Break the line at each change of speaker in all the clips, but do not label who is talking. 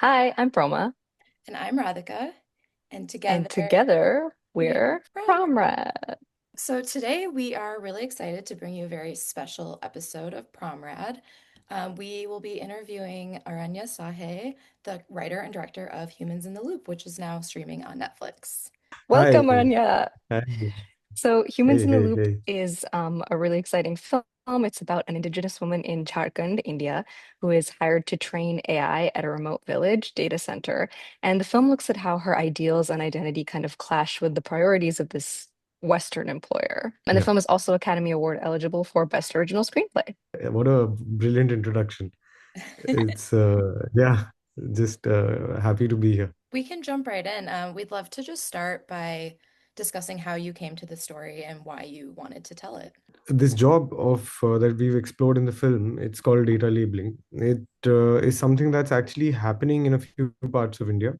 Hi, I'm Proma,
And I'm Radhika, and
and
together
together
we are
we're
PromRad.
PromRad.
So today we are really excited to bring you a very special episode of PromRad. We will be interviewing Aranya Sahay, the writer and director of Humans in the Loop, which is now streaming on Netflix.
Welcome,
Welcome.
Aranya.
Hi.
So, Humans
Hey,
in the
hey,
Loop
hey.
is a really exciting film. It's about an indigenous woman in Jharkhand, India, who is hired to train AI at a remote village data center. And the film looks at how her ideals and identity kind of clash with the priorities of this Western employer. And the
Yeah.
film is also Academy Award eligible for Best Original Screenplay.
What a brilliant introduction. It's yeah, just happy to be here. We can jump right in. We'd love to just start by discussing how you came to the story and why you wanted to tell it. This job of that we've explored in the film, it's called data labeling. It is something that's actually happening in a few parts of India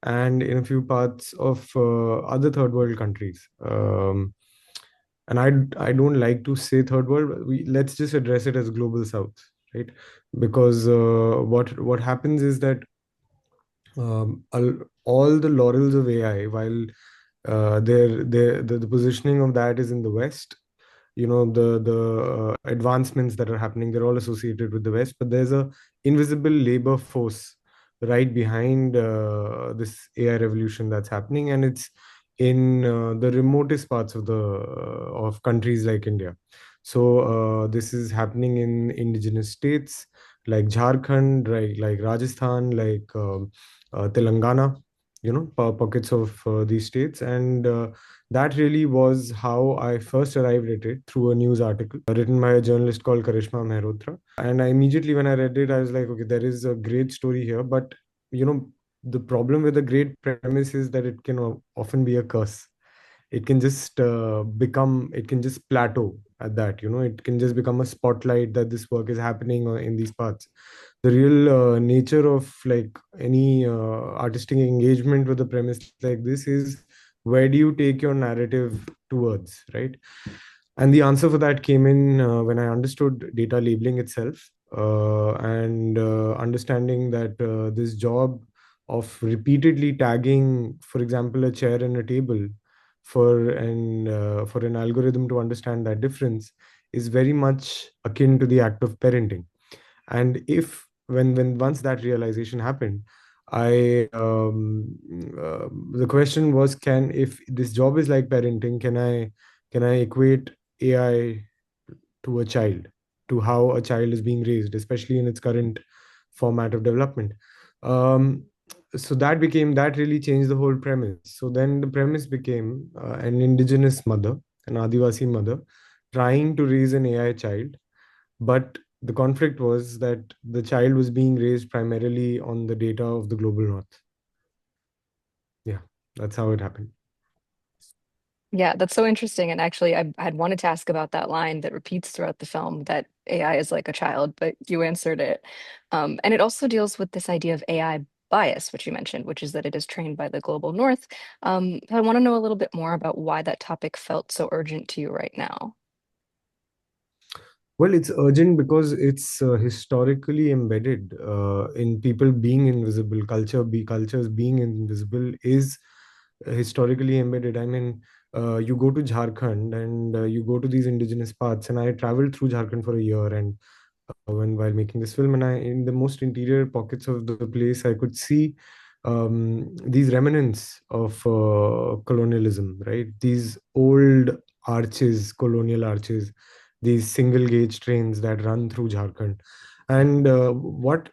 and in a few parts of other third world countries. And I don't like to say third world. Let's just address it as global south, right? Because what happens is that all the laurels of AI, while the positioning of that is in the West, the advancements that are happening, they're all associated with the West, but there's a invisible labor force right behind this AI revolution that's happening, and it's in the remotest parts of countries like India. So this is happening in indigenous states like Jharkhand, like Rajasthan, like Telangana, pockets of these states. And that really was how I first arrived at it, through a news article written by a journalist called Karishma Mehrotra. And I immediately, when I read it, I was like, okay, there is a great story here. But, the problem with a great premise is that it can often be a curse. It can just plateau at that. It can just become a spotlight that this work is happening in these parts. The real nature of like any artistic engagement with a premise like this is, where do you take your narrative towards, right? And the answer for that came in when I understood data labeling itself, and understanding that this job of repeatedly tagging, for example, a chair and a table for an algorithm to understand that difference is very much akin to the act of parenting. And if when once that realization happened, I the question was, can if this job is like parenting, can I equate AI to a child, to how a child is being raised, especially in its current format of development. Um, so that really changed the whole premise. So then the premise became an indigenous mother, an Adivasi mother, trying to raise an AI child, but the conflict was that the child was being raised primarily on the data of the global north. Yeah, that's how it happened.
Yeah, that's so interesting. And actually, I had wanted to ask about that line that repeats throughout the film, that AI is like a child, but you answered it. And it also deals with this idea of AI bias, which you mentioned, which is that it is trained by the global north. I want to know a little bit more about why that topic felt so urgent to you right now.
Well, it's urgent because it's historically embedded in people being invisible. Cultures being invisible is historically embedded. I mean, you go to Jharkhand and you go to these indigenous parts, and I traveled through Jharkhand for a year, and while making this film, and I in the most interior pockets of the place, I could see these remnants of colonialism, right? These old arches, colonial arches, these single gauge trains that run through Jharkhand. And what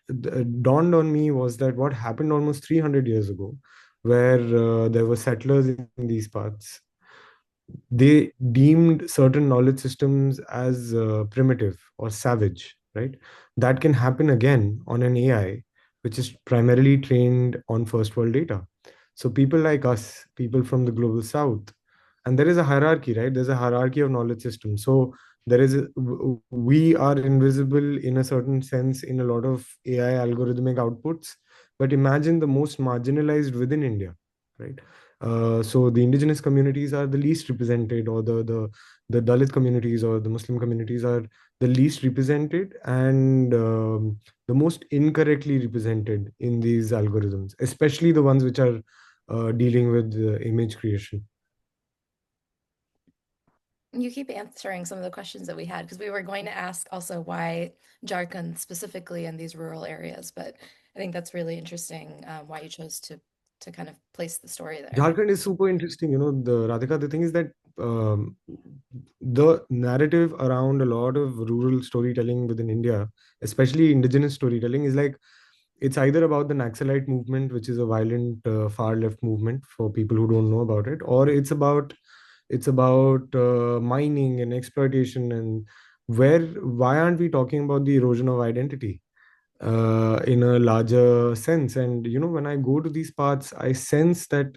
dawned on me was that what happened almost 300 years ago, where there were settlers in these parts, they deemed certain knowledge systems as primitive or savage, right? That can happen again on an AI, which is primarily trained on first world data. So people like us, people from the global south, and there is a hierarchy, right? There's a hierarchy of knowledge systems. So we are invisible in a certain sense in a lot of AI algorithmic outputs. But imagine the most marginalized within India, right? So the indigenous communities are the least represented, or the Dalit communities or the Muslim communities are the least represented, and the most incorrectly represented in these algorithms, especially the ones which are dealing with image creation.
You keep answering some of the questions that we had because we were going to ask also why Jharkhand specifically in these rural areas, but I think that's really interesting why you chose to kind of place the story there.
Jharkhand is super interesting. The Radhika, the thing is that um, the narrative around a lot of rural storytelling within India, especially indigenous storytelling, is like it's either about the Naxalite movement, which is a violent far left movement for people who don't know about it, or it's about mining and exploitation. And why aren't we talking about the erosion of identity in a larger sense? And when I go to these parts, I sense that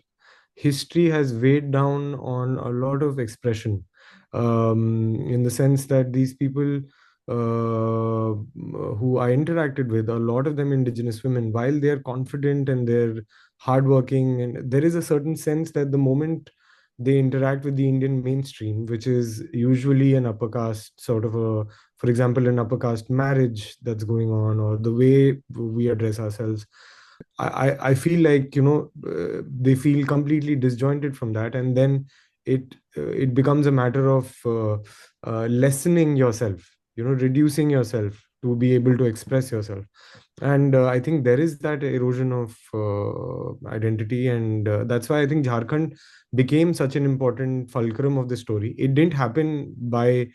history has weighed down on a lot of expression, in the sense that these people who I interacted with, a lot of them indigenous women, while they are confident and they're hardworking, and there is a certain sense that the moment they interact with the Indian mainstream, which is usually an upper caste sort of for example, an upper caste marriage that's going on, or the way we address ourselves, I feel like they feel completely disjointed from that, and then it becomes a matter of lessening yourself, reducing yourself to be able to express yourself. And I think there is that erosion of identity, and that's why I think Jharkhand became such an important fulcrum of the story. It didn't happen by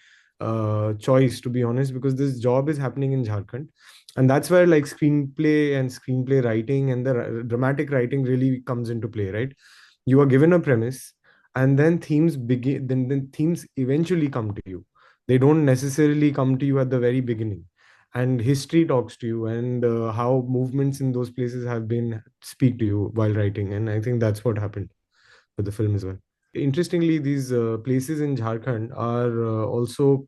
choice, to be honest, because this job is happening in Jharkhand, and that's where like screenplay and screenplay writing and the dramatic writing really comes into play, right? You are given a premise, and then themes begin, then themes eventually come to you. They don't necessarily come to you at the very beginning, and history talks to you, and how movements in those places have been speak to you while writing. And I think that's what happened with the film as well. Interestingly, these places in Jharkhand are also,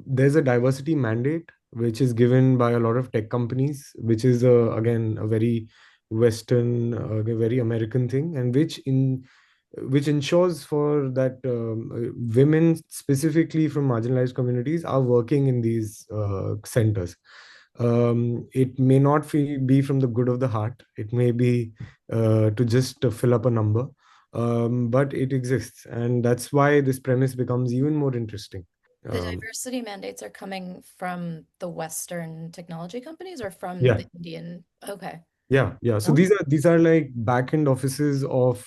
there's a diversity mandate which is given by a lot of tech companies, which is again a very Western, very American thing, and which ensures for that women specifically from marginalized communities are working in these centers. It may not be from the good of the heart. It may be to just fill up a number, but it exists, and that's why this premise becomes even more interesting.
The
Um,
diversity mandates are coming from the Western technology companies or from
yeah,
the Indian? Okay.
yeah. So
Oh,
these are like back end offices of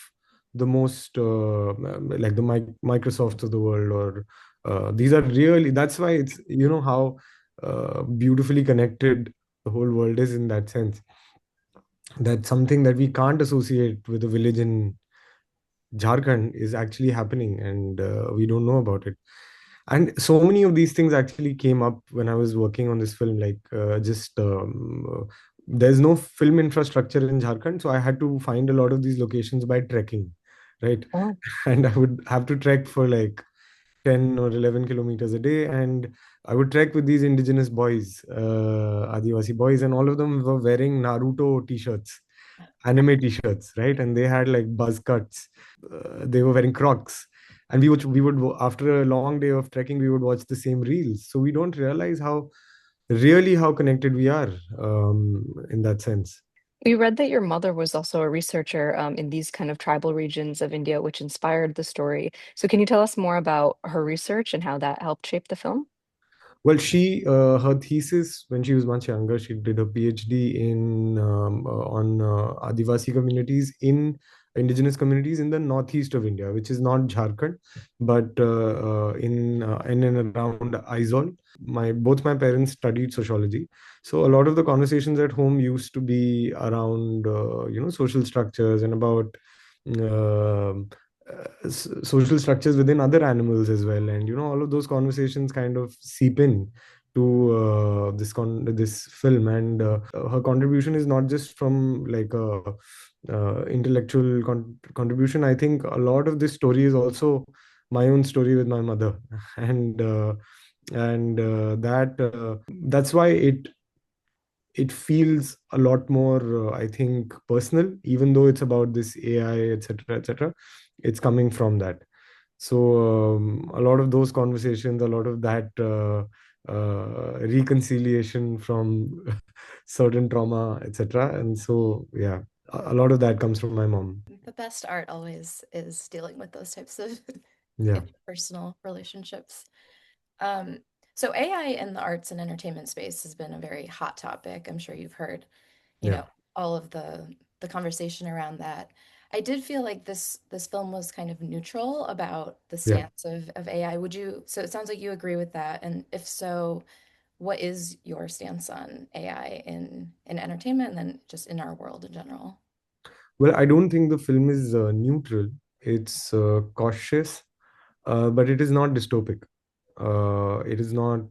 the most like the Microsofts of the world, or these are really. That's why it's how beautifully connected the whole world is in that sense. That something that we can't associate with a village in Jharkhand is actually happening, and we don't know about it. And so many of these things actually came up when I was working on this film. Like just there's no film infrastructure in Jharkhand, so I had to find a lot of these locations by trekking, right?
oh.
And I would have to trek for like 10 or 11 kilometers a day, and I would trek with these indigenous boys, Adivasi boys, and all of them were wearing Naruto t-shirts, anime t-shirts, right? And they had like buzz cuts. They were wearing Crocs, and we would after a long day of trekking, we would watch the same reels. So we don't realize how connected we are, in that sense.
We read that your mother was also a researcher in these kind of tribal regions of India, which inspired the story. So can you tell us more about her research and how that helped shape the film?
Well, her thesis when she was much younger, she did a PhD on Adivasi communities in indigenous communities in the northeast of India, which is not Jharkhand, but in and around Aizawl. Both my parents studied sociology, so a lot of the conversations at home used to be around social structures and about um social structures within other animals as well, and all of those conversations kind of seep in to this film. And her contribution is not just from like a intellectual contribution. I think a lot of this story is also my own story with my mother, and that's why it feels a lot more, I think, personal, even though it's about this AI, etc., etc. It's coming from that. So a lot of those conversations, a lot of that reconciliation from certain trauma, etc. And so, yeah, a lot of that comes from my mom.
The best art always is dealing with those types of
Yeah,
interpersonal relationships. Um, so AI in the arts and entertainment space has been a very hot topic. I'm sure you've heard, you
yeah,
know, all of the conversation around that. I did feel like this film was kind of neutral about the
yeah.
stance of AI. Would you, so it sounds like you agree with that. And if so, what is your stance on AI in entertainment and then just in our world in general?
Well, I don't think the film is neutral. It's cautious, but it is not dystopic. It is not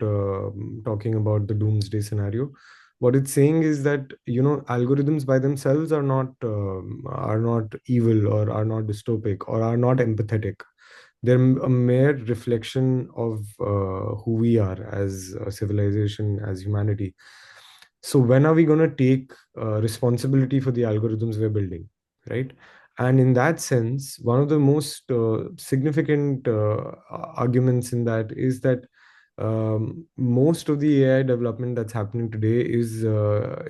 talking about the doomsday scenario. What it's saying is that, you know, algorithms by themselves are not evil, or are not dystopic, or are not empathetic. They're a mere reflection of who we are as a civilization, as humanity. So when are we going to take responsibility for the algorithms we're building, right? And in that sense, one of the most significant arguments in that is that most of the AI development that's happening today is uh,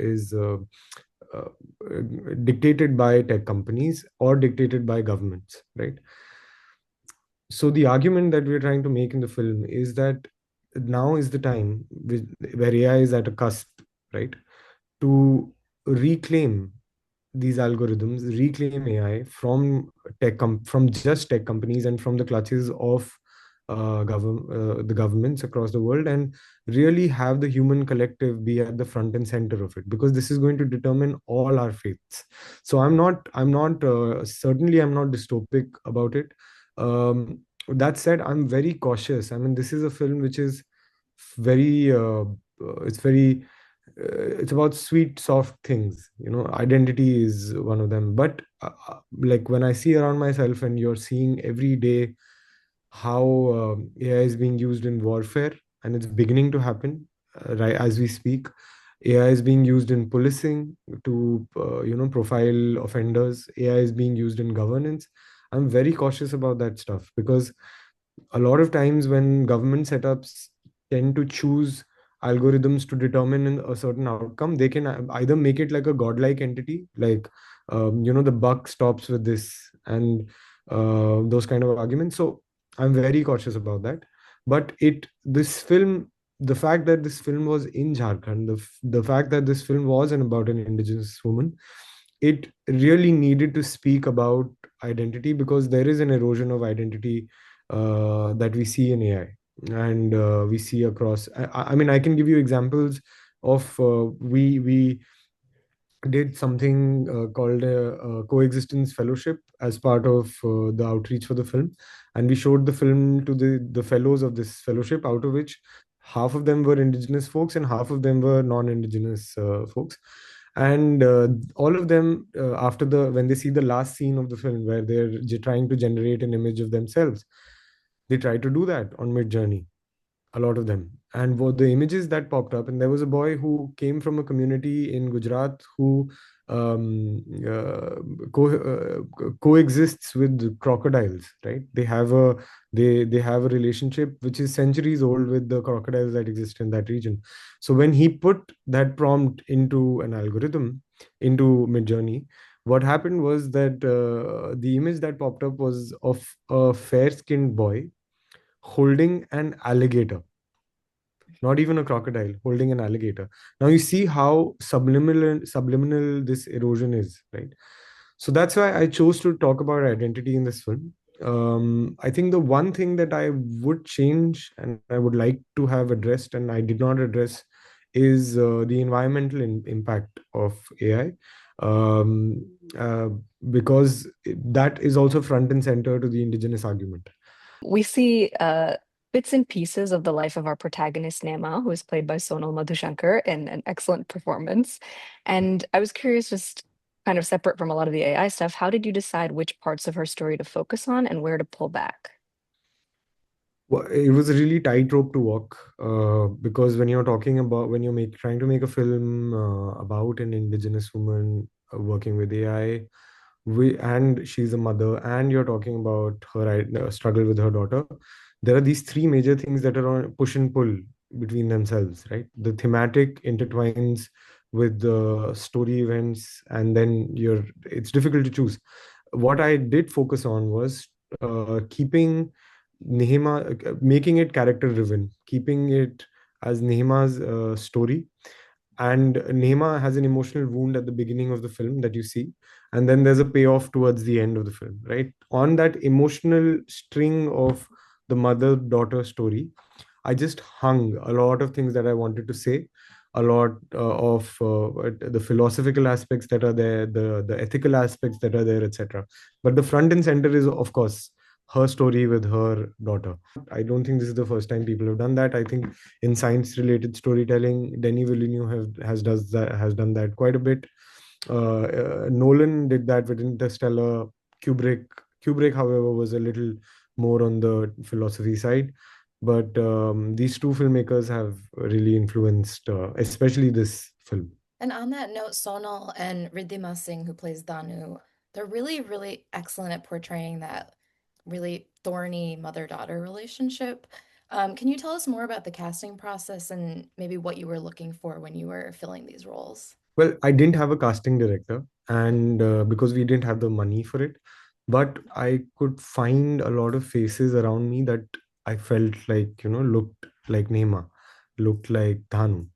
dictated by tech companies or dictated by governments, right? So the argument that we're trying to make in the film is that now is the time where AI is at a cusp, right, to reclaim these algorithms, reclaim AI from from just tech companies and from the clutches of the governments across the world, and really have the human collective be at the front and center of it, because this is going to determine all our fates. So I'm not dystopic about it. That said, I'm very cautious. I mean, this is a film which is very it's very it's about sweet soft things, you know. Identity is one of them, but like when I see around myself, and you're seeing every day how AI is being used in warfare, and it's beginning to happen right as we speak. AI is being used in policing to profile offenders. AI is being used in governance. I'm very cautious about that stuff, because a lot of times when government setups tend to choose algorithms to determine a certain outcome, they can either make it like a godlike entity, like the buck stops with this, and those kind of arguments. So I'm very cautious about that. But this film, the fact that this film was in Jharkhand, the fact that this film was about an indigenous woman, it really needed to speak about identity, because there is an erosion of identity that we see in AI, and we see across. I mean, I can give you examples of we did something called a coexistence fellowship as part of the outreach for the film, and we showed the film to the fellows of this fellowship, out of which half of them were indigenous folks and half of them were non-indigenous folks. And all of them, after the when they see the last scene of the film where they're trying to generate an image of themselves, they try to do that on mid journey, a lot of them. And what the images that popped up, and there was a boy who came from a community in Gujarat who um, uh, coexists with crocodiles, right? They have a relationship which is centuries old with the crocodiles that exist in that region. So when he put that prompt into an algorithm, into Midjourney, what happened was that the image that popped up was of a fair-skinned boy holding an alligator, not even a crocodile, holding an alligator. Now you see how subliminal this erosion is, right? So that's why I chose to talk about identity in this film. I think the one thing that I would change and I would like to have addressed and I did not address is the environmental impact of AI. Um, uh, because that is also front and center to the indigenous argument.
We see bits and pieces of the life of our protagonist, Nema, who is played by Sonal Madhushankar in an excellent performance. And I was curious, just kind of separate from a lot of the AI stuff, how did you decide which parts of her story to focus on and where to pull back?
Well, it was a really tightrope to walk, because when you're talking about, when you're trying to make a film about an indigenous woman working with AI, and she's a mother, and you're talking about her struggle with her daughter, there are these three major things that are on push and pull between themselves, right? The thematic intertwines with the story events, and then it's difficult to choose. What I did focus on was keeping Nehema, making it character driven, keeping it as Nehema's story. And Nehema has an emotional wound at the beginning of the film that you see, and then there's a payoff towards the end of the film, right? On that emotional string of the mother-daughter story, I just hung a lot of things that I wanted to say, a lot of the philosophical aspects that are there, the ethical aspects that are there, etc. But the front and center is, of course, her story with her daughter. I don't think this is the first time people have done that. I think in science-related storytelling, Denis Villeneuve has done that quite a bit. Nolan did that with Interstellar. Kubrick Kubrick, however, was a little more on the philosophy side. But these two filmmakers have really influenced, especially this film.
And on that note, Sonal and Riddhima Singh, who plays Danu, they're really, really excellent at portraying that really thorny mother-daughter relationship. Can you tell us more about the casting process and maybe what you were looking for when you were filling these roles?
Well, I didn't have a casting director, and because we didn't have the money for it, but I could find a lot of faces around me that I felt like, looked like Nema, looked like Dhanu.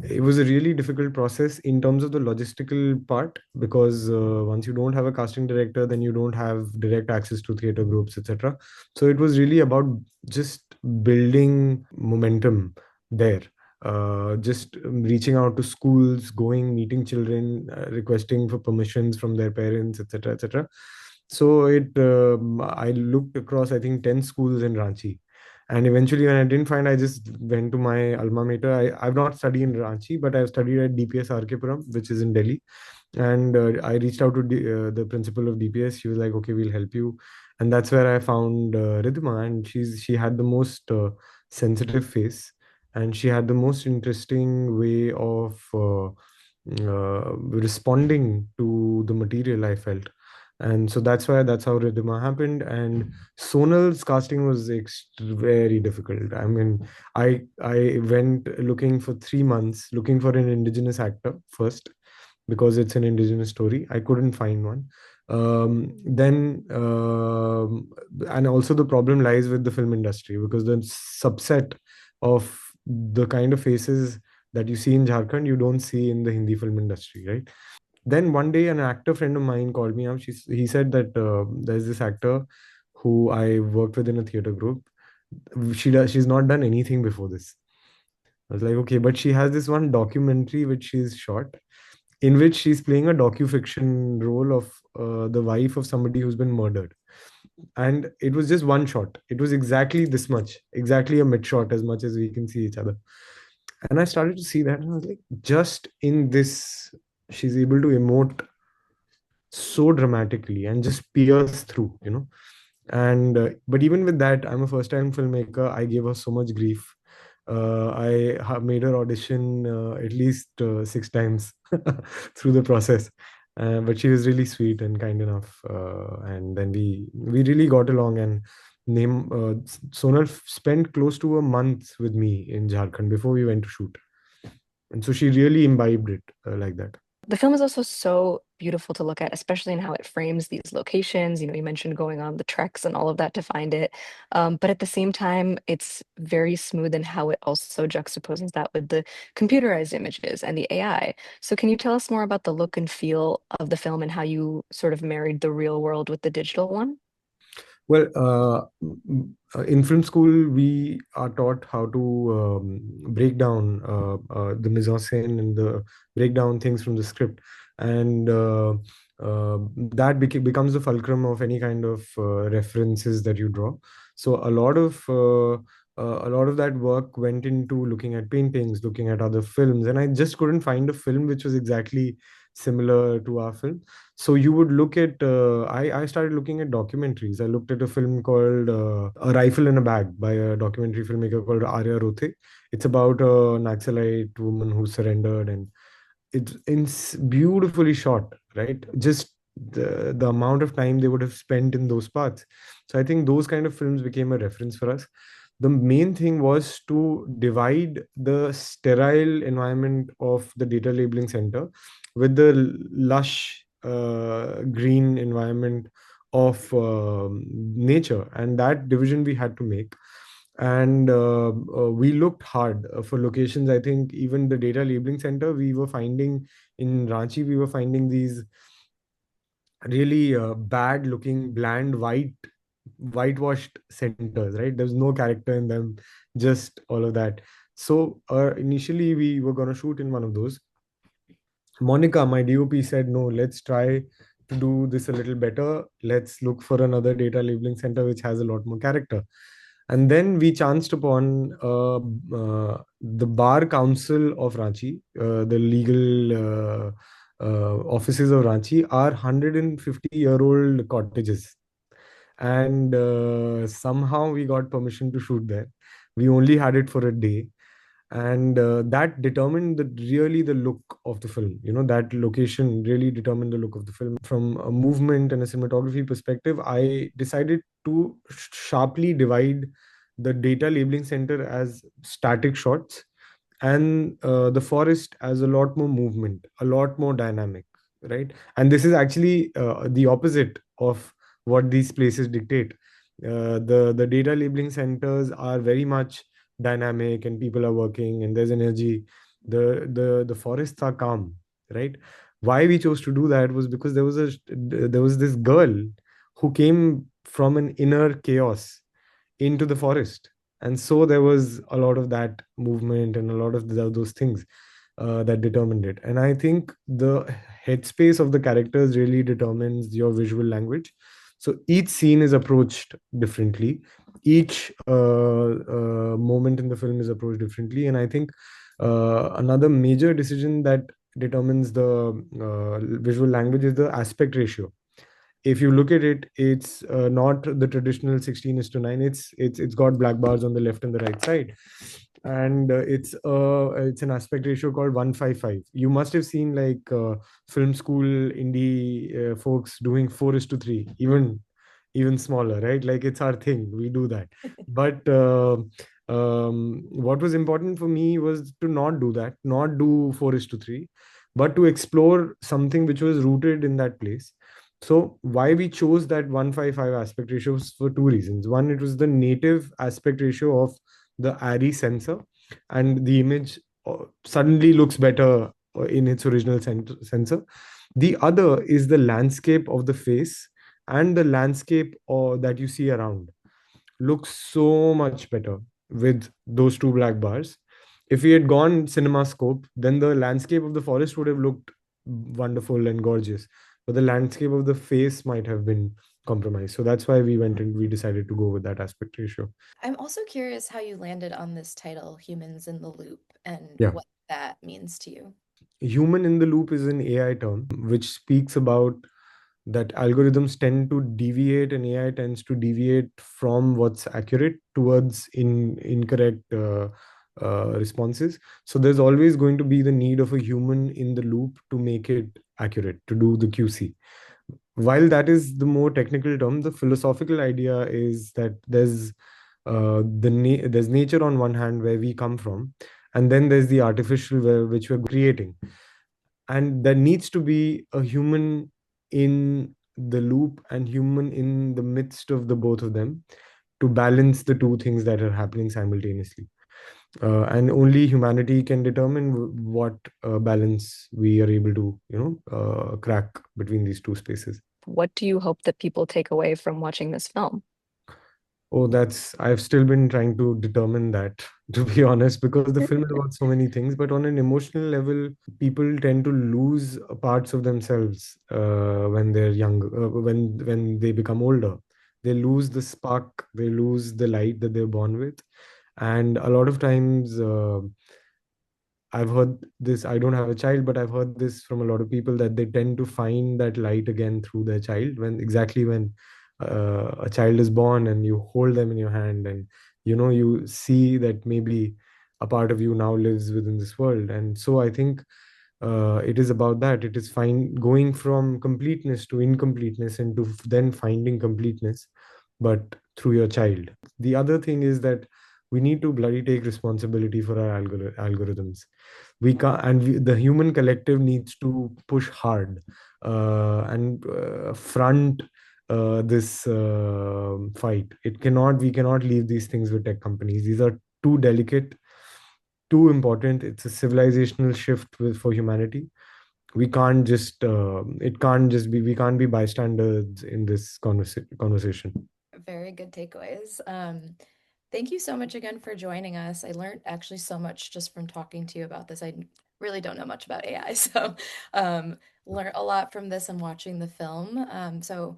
It was a really difficult process in terms of the logistical part, because once you don't have a casting director, then you don't have direct access to theater groups, etc. So it was really about just building momentum there, just reaching out to schools, going, meeting children, requesting for permissions from their parents, etc., etc. So I looked across, I think, 10 schools in Ranchi. And eventually, when I didn't find, I just went to my alma mater. I've not studied in Ranchi, but I've studied at DPS RK Puram, which is in Delhi. And I reached out to the principal of DPS. She was like, "Okay, we'll help you." And that's where I found Ridhima, and she had the most sensitive face, and she had the most interesting way of responding to the material, I felt. And so that's how Ridhima happened. And Sonal's casting was very difficult. I mean, I went looking for 3 months, looking for an indigenous actor first, because it's an indigenous story. I couldn't find one. Then and also the problem lies with the film industry, because the subset of the kind of faces that you see in Jharkhand, you don't see in the Hindi film industry, right? Then one day, an actor friend of mine called me up. He said that there's this actor who I worked with in a theater group. She's not done anything before this. I was like, okay, but she has this one documentary which she's shot, in which she's playing a docu-fiction role of the wife of somebody who's been murdered. And it was just one shot. It was exactly this much, exactly a mid shot, as much as we can see each other. And I started to see that, and I was like, just in this, she's able to emote so dramatically and just pierce through, and but even with that, I'm a first time filmmaker. I gave her so much grief. I have made her audition at least 6 times through the process. But she was really sweet and kind enough, and then we really got along. And name Sonal spent close to a month with me in Jharkhand before we went to shoot, and so she really imbibed it like that.
The film is also so beautiful to look at, especially in how it frames these locations. You mentioned going on the treks and all of that to find it. But at the same time, it's very smooth in how it also juxtaposes that with the computerized images and the AI. So can you tell us more about the look and feel of the film and how you sort of married the real world with the digital one?
Well, in film school, we are taught how to break down the mise en scène and the break down things from the script, and that becomes the fulcrum of any kind of references that you draw. So a lot of a lot of that work went into looking at paintings, looking at other films, and I just couldn't find a film which was exactly similar to our film. So you would look at, I started looking at documentaries. I looked at a film called A Rifle in a Bag by a documentary filmmaker called Arya Rothe. It's about a Naxalite woman who surrendered, and it's beautifully shot, right? Just the amount of time they would have spent in those parts. So I think those kind of films became a reference for us. The main thing was to divide the sterile environment of the data labeling center with the lush green environment of nature, and that division we had to make. And we looked hard for locations. I think even the data labeling center we were finding in Ranchi, we were finding these really bad looking, bland, whitewashed centers, right? There's no character in them, just all of that. So initially we were going to shoot in one of those. Monica, my DOP, said, no, let's try to do this a little better. Let's look for another data labeling center which has a lot more character. And then we chanced upon the Bar Council of Ranchi, the legal offices of Ranchi are 150-year-old cottages. And somehow we got permission to shoot there. We only had it for a day, and that determined really the look of the film. That location really determined the look of the film. From a movement and a cinematography perspective, I decided to sharply divide the data labeling center as static shots, and the forest as a lot more movement, a lot more dynamic, right? And this is actually the opposite of what these places dictate. The data labeling centers are very much dynamic, and people are working and there's energy. The forests are calm, right? Why we chose to do that was because there was this girl who came from an inner chaos into the forest, and so there was a lot of that movement and a lot of those things that determined it. And I think the headspace of the characters really determines your visual language. So each scene is approached differently, each moment in the film is approached differently. And I think another major decision that determines the visual language is the aspect ratio. If you look at it, it's not the traditional 16:9. It's got black bars on the left and the right side, and it's an aspect ratio called 1:5:5. You must have seen like film school indie folks doing 4:3, even smaller, right? Like it's our thing. We do that, but what was important for me was to not do that, not do 4:3, but to explore something which was rooted in that place. So why we chose that 1:5:5 aspect ratio was for two reasons. One, it was the native aspect ratio of the ARRI sensor, and the image suddenly looks better in its original sensor. The other is the landscape of the face, and the landscape that you see around looks so much better with those two black bars. If we had gone cinema scope, then the landscape of the forest would have looked wonderful and gorgeous, but the landscape of the face might have been compromised. So that's why we went and we decided to go with that aspect ratio.
I'm also curious how you landed on this title, Humans in the Loop, and
Yeah.
what that means to you.
Human in the loop is an AI term which speaks about that algorithms tend to deviate, and AI tends to deviate from what's accurate towards incorrect responses. So there's always going to be the need of a human in the loop to make it accurate, to do the QC. While that is the more technical term, the philosophical idea is that there's nature on one hand where we come from, and then there's the artificial which we're creating, and there needs to be a human in the loop and human in the midst of the both of them to balance the two things that are happening simultaneously. And only humanity can determine what balance we are able to crack between these two spaces.
What do you hope that people take away from watching this film?
Oh, I've still been trying to determine that, to be honest, because the film is about so many things. But on an emotional level, people tend to lose parts of themselves when they're young, when they become older. They lose the spark, they lose the light that they're born with. And a lot of times, I've heard this, I don't have a child, but I've heard this from a lot of people, that they tend to find that light again through their child, when exactly when a child is born and you hold them in your hand, and you see that maybe a part of you now lives within this world. And so I think it is about that. It is going from completeness to incompleteness, and to then finding completeness, but through your child. The other thing is that we need to bloody take responsibility for our algorithms. We can't, and the human collective needs to push hard, and front this fight. We cannot leave these things with tech companies. These are too delicate, too important. It's a civilizational shift for humanity. We can't just it can't just be We can't be bystanders in this conversation.
Very good takeaways. Thank you so much again for joining us. I learned actually so much just from talking to you about this. I really don't know much about AI, so learned a lot from this and watching the film. So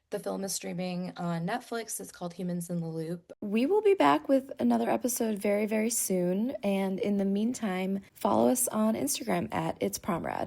the film is streaming on Netflix. It's called Humans in the Loop. We will be back with another episode very, very soon. And in the meantime, follow us on Instagram at It's PromRad.